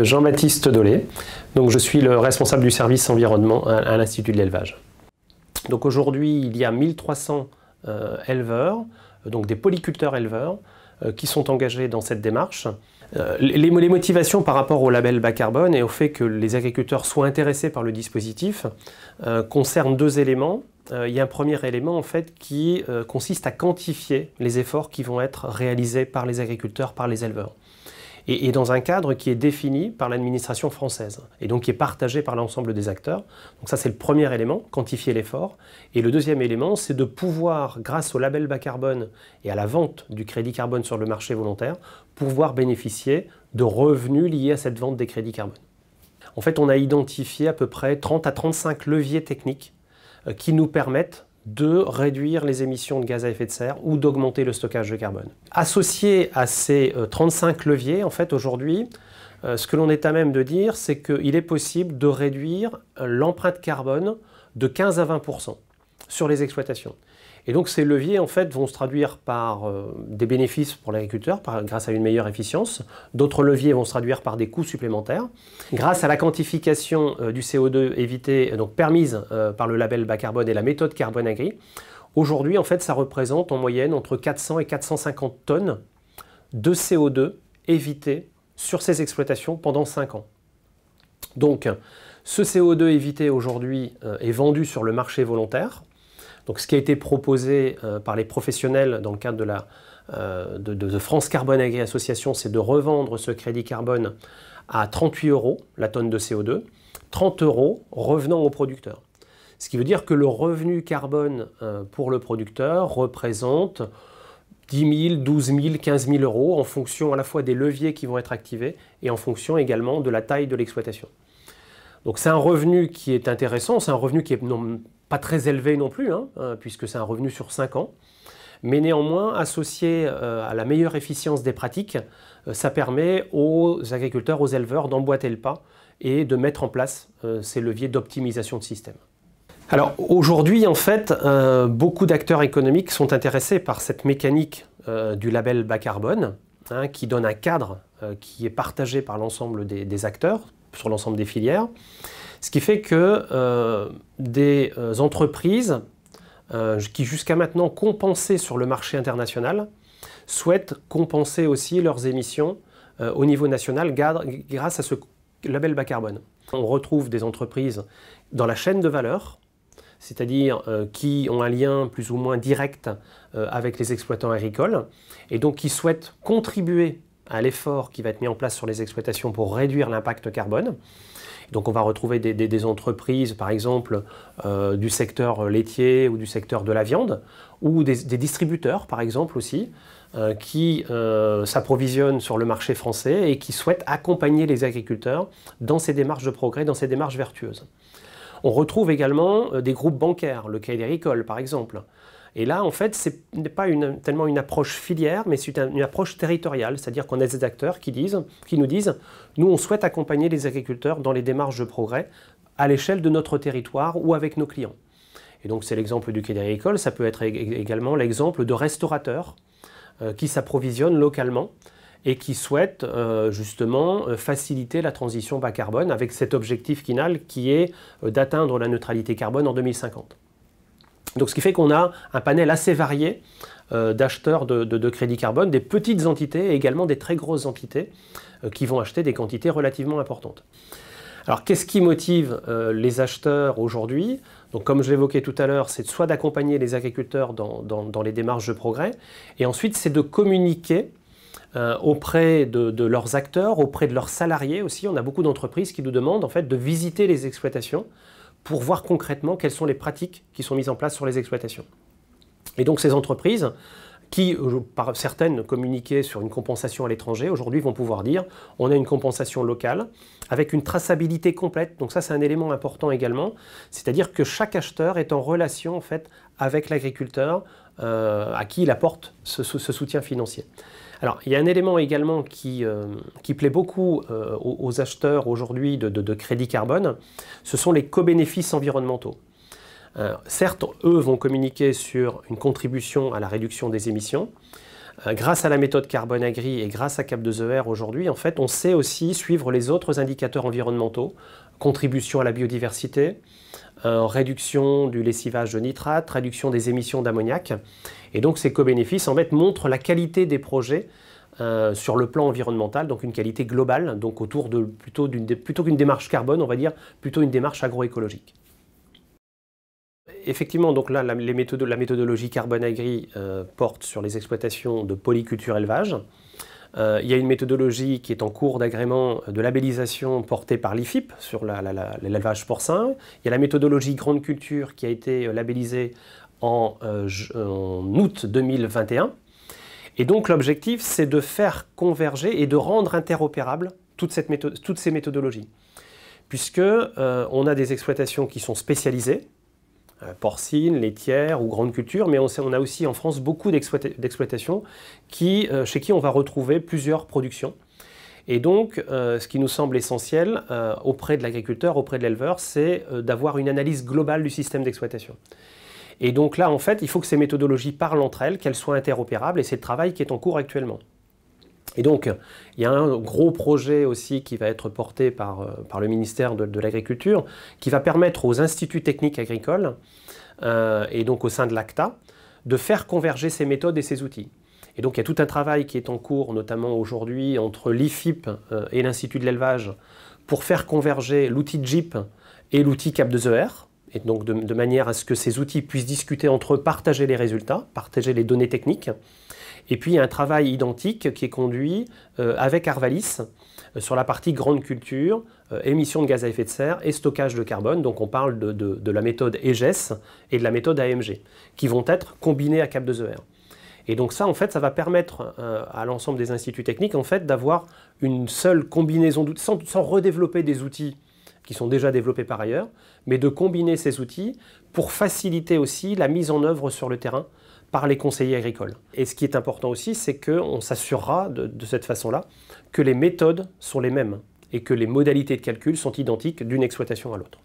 Jean-Baptiste Dolé, donc je suis le responsable du service environnement à l'Institut de l'élevage. Donc aujourd'hui, il y a 1300 éleveurs, donc des polyculteurs éleveurs, qui sont engagés dans cette démarche. Les motivations par rapport au label bas carbone et au fait que les agriculteurs soient intéressés par le dispositif concernent deux éléments. Il y a un premier élément en fait qui consiste à quantifier les efforts qui vont être réalisés par les agriculteurs, par les éleveurs. Et dans un cadre qui est défini par l'administration française, et donc qui est partagé par l'ensemble des acteurs. Donc ça c'est le premier élément, quantifier l'effort. Et le deuxième élément, c'est de pouvoir, grâce au label bas carbone et à la vente du crédit carbone sur le marché volontaire, pouvoir bénéficier de revenus liés à cette vente des crédits carbone. En fait, on a identifié à peu près 30 à 35 leviers techniques qui nous permettent de réduire les émissions de gaz à effet de serre ou d'augmenter le stockage de carbone. Associé à ces 35 leviers, en fait, aujourd'hui, ce que l'on est à même de dire, c'est qu'il est possible de réduire l'empreinte carbone de 15 à 20% sur les exploitations. Et donc ces leviers, en fait, vont se traduire par des bénéfices pour l'agriculteur grâce à une meilleure efficience. D'autres leviers vont se traduire par des coûts supplémentaires. Grâce à la quantification du CO2 évité, donc permise par le label bas carbone et la méthode Carbone Agri, aujourd'hui, en fait, ça représente en moyenne entre 400 et 450 tonnes de CO2 évité sur ces exploitations pendant 5 ans. Donc, ce CO2 évité aujourd'hui est vendu sur le marché volontaire. Donc, ce qui a été proposé par les professionnels dans le cadre de France Carbone Agri Association, c'est de revendre ce crédit carbone à 38 € la tonne de CO2, 30 € revenant au producteur. Ce qui veut dire que le revenu carbone pour le producteur représente 10 000, 12 000, 15 000 € en fonction à la fois des leviers qui vont être activés et en fonction également de la taille de l'exploitation. Donc c'est un revenu qui est intéressant, c'est un revenu qui est pas très élevé non plus, puisque c'est un revenu sur 5 ans, mais néanmoins associé à la meilleure efficience des pratiques, ça permet aux agriculteurs, aux éleveurs d'emboîter le pas et de mettre en place ces leviers d'optimisation de système. Alors aujourd'hui, en fait, beaucoup d'acteurs économiques sont intéressés par cette mécanique du label bas carbone, qui donne un cadre qui est partagé par l'ensemble des acteurs, sur l'ensemble des filières, ce qui fait que des entreprises qui jusqu'à maintenant compensaient sur le marché international souhaitent compenser aussi leurs émissions au niveau national grâce à ce label bas carbone. On retrouve des entreprises dans la chaîne de valeur, c'est-à-dire qui ont un lien plus ou moins direct avec les exploitants agricoles et donc qui souhaitent contribuer à l'effort qui va être mis en place sur les exploitations pour réduire l'impact carbone. Donc on va retrouver des entreprises, par exemple, du secteur laitier ou du secteur de la viande, ou des distributeurs, par exemple, aussi, qui s'approvisionnent sur le marché français et qui souhaitent accompagner les agriculteurs dans ces démarches de progrès, dans ces démarches vertueuses. On retrouve également des groupes bancaires, le Crédit Agricole, par exemple. Et là, en fait, ce n'est pas tellement une approche filière, mais c'est une approche territoriale, c'est-à-dire qu'on a des acteurs qui nous disent « nous, on souhaite accompagner les agriculteurs dans les démarches de progrès à l'échelle de notre territoire ou avec nos clients ». Et donc, c'est l'exemple du Crédit Agricole, ça peut être également l'exemple de restaurateurs qui s'approvisionnent localement et qui souhaitent justement faciliter la transition bas carbone avec cet objectif final qui est d'atteindre la neutralité carbone en 2050. Donc ce qui fait qu'on a un panel assez varié d'acheteurs de crédit carbone, des petites entités et également des très grosses entités qui vont acheter des quantités relativement importantes. Alors qu'est-ce qui motive les acheteurs aujourd'hui? Donc comme je l'évoquais tout à l'heure, c'est soit d'accompagner les agriculteurs dans les démarches de progrès, et ensuite c'est de communiquer auprès de leurs acteurs, auprès de leurs salariés aussi. On a beaucoup d'entreprises qui nous demandent en fait de visiter les exploitations pour voir concrètement quelles sont les pratiques qui sont mises en place sur les exploitations. Et donc ces entreprises, qui par certaines communiquaient sur une compensation à l'étranger, aujourd'hui vont pouvoir dire on a une compensation locale avec une traçabilité complète. Donc ça c'est un élément important également, c'est-à-dire que chaque acheteur est en relation en fait avec l'agriculteur à qui il apporte ce soutien financier. Alors, il y a un élément également qui plaît beaucoup aux acheteurs aujourd'hui de crédit carbone, ce sont les co-bénéfices environnementaux. Certes, eux vont communiquer sur une contribution à la réduction des émissions, Grâce à la méthode Carbone Agri et grâce à Cap2ER aujourd'hui, en fait, on sait aussi suivre les autres indicateurs environnementaux, contribution à la biodiversité, réduction du lessivage de nitrates, réduction des émissions d'ammoniac. Et donc ces co-bénéfices en fait montrent la qualité des projets sur le plan environnemental, donc une qualité globale, donc autour de plutôt qu'une démarche carbone, on va dire plutôt une démarche agroécologique. Effectivement, donc là, la méthodologie Carbone Agri porte sur les exploitations de polyculture élevage. Il y a une méthodologie qui est en cours d'agrément de labellisation portée par l'IFIP sur l'élevage porcin. Il y a la méthodologie grande culture qui a été labellisée en août 2021. Et donc l'objectif, c'est de faire converger et de rendre interopérables toutes ces méthodologies. Puisque on a des exploitations qui sont spécialisées, porcines, laitières ou grandes cultures, mais on a aussi en France beaucoup d'exploitations chez qui on va retrouver plusieurs productions. Et donc, ce qui nous semble essentiel auprès de l'agriculteur, auprès de l'éleveur, c'est d'avoir une analyse globale du système d'exploitation. Et donc là, en fait, il faut que ces méthodologies parlent entre elles, qu'elles soient interopérables, et c'est le travail qui est en cours actuellement. Et donc, il y a un gros projet aussi qui va être porté par le ministère de l'Agriculture, qui va permettre aux instituts techniques agricoles, et donc au sein de l'ACTA, de faire converger ces méthodes et ces outils. Et donc, il y a tout un travail qui est en cours, notamment aujourd'hui, entre l'IFIP et l'Institut de l'élevage, pour faire converger l'outil JIP et l'outil Cap2ER, et donc de manière à ce que ces outils puissent discuter entre eux, partager les résultats, partager les données techniques. Et puis il y a un travail identique qui est conduit avec Arvalis sur la partie grande culture, émissions de gaz à effet de serre et stockage de carbone. Donc on parle de la méthode EGES et de la méthode AMG, qui vont être combinées à Cap2ER. Et donc ça, en fait, ça va permettre à l'ensemble des instituts techniques en fait, d'avoir une seule combinaison d'outils, sans redévelopper des outils qui sont déjà développés par ailleurs, mais de combiner ces outils pour faciliter aussi la mise en œuvre sur le terrain par les conseillers agricoles. Et ce qui est important aussi, c'est qu'on s'assurera de cette façon-là que les méthodes sont les mêmes et que les modalités de calcul sont identiques d'une exploitation à l'autre.